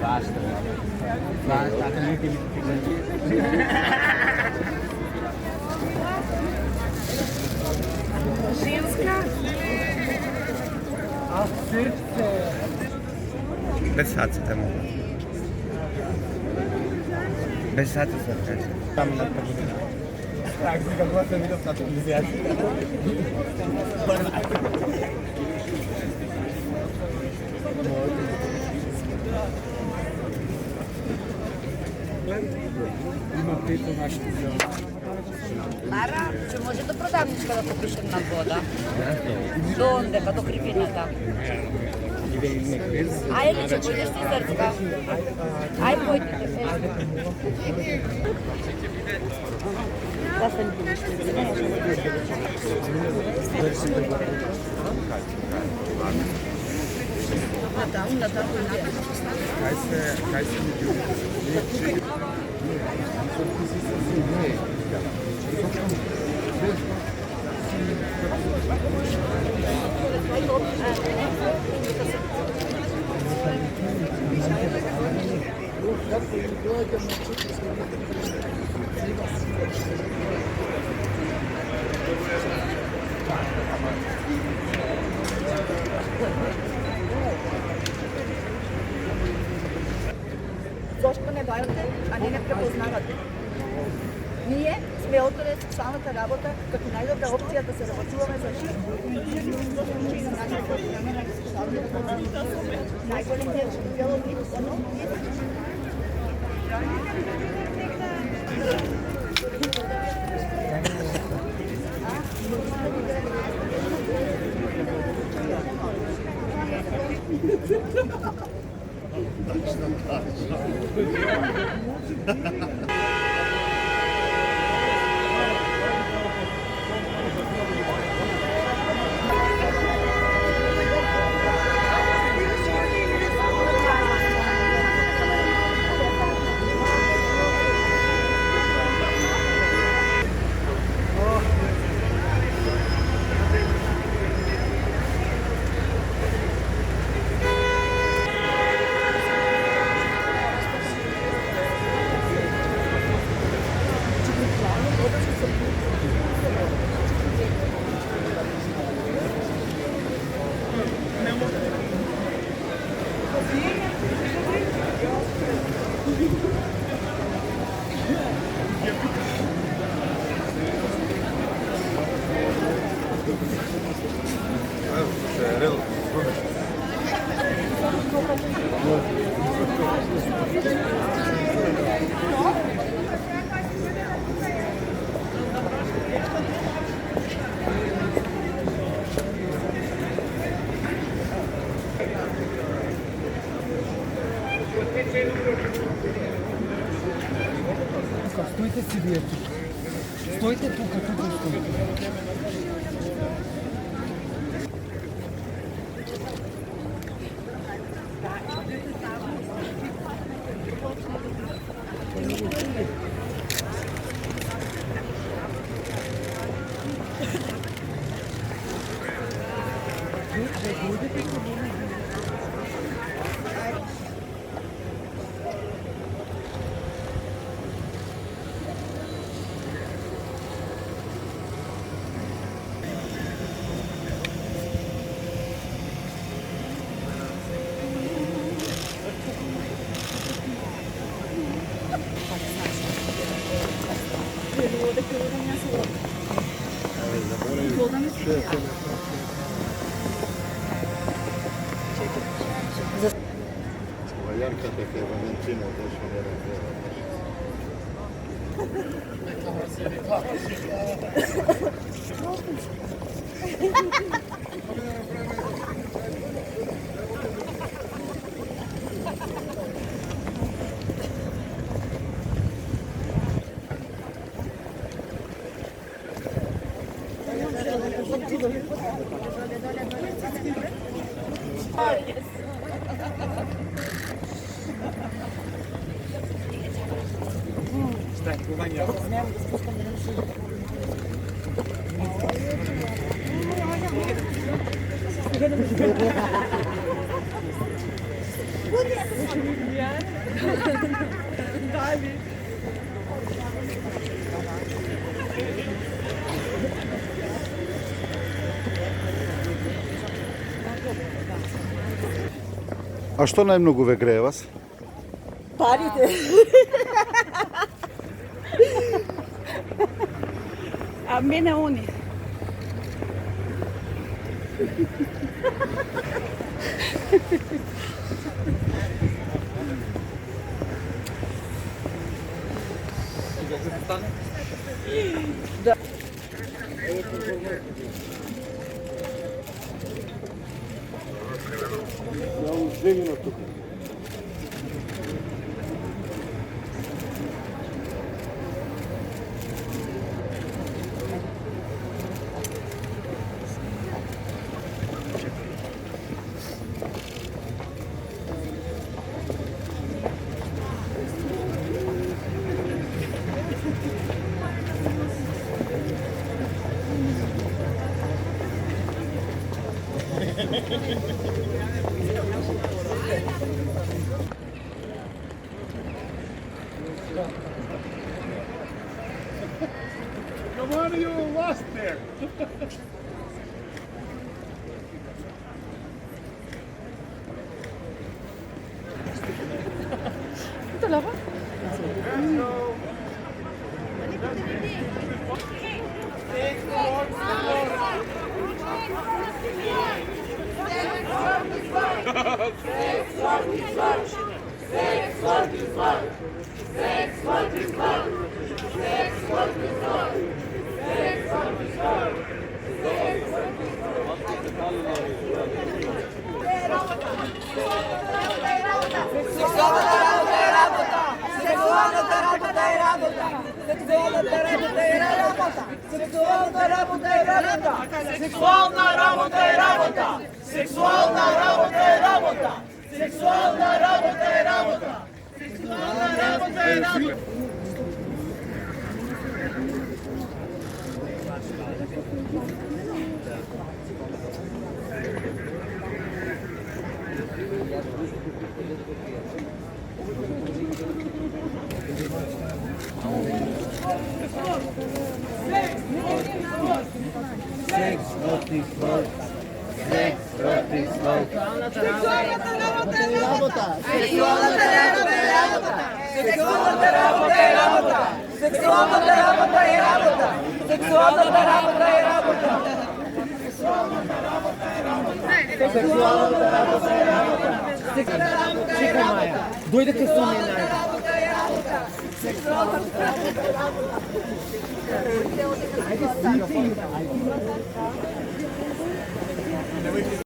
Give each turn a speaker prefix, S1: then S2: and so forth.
S1: Zašto? Zašto?
S2: Ženska?
S1: A srce? Bez saca tamo. Bez saca sad kaže. Tamo na to bude. Tak, kako sam vidio na televiziji. Има пето нашето дело.
S2: Mara, če može do prodavnička da popišem na voda? Do onde, pa do Kripinjaka. Aj, Liče, budeš ti srcka. Aj, pojdite. Da sam na tamo.
S1: Kaj se mi ljubi?
S3: Zašto ne dajete, a ne prepoznavate? Ние сме отделе социалната работа като най-добра опция да се работуваме за живот. Най-голем дело ми
S1: Стойте си вие тук. Стойте тук, тук стойте.
S4: Jarka takie Walentyna też nie robiła.
S1: Tak,
S4: A što najmnogo ve greje vas?
S3: Парите. А мене они.
S5: Come on, you lost there.
S1: Дојдете со мене.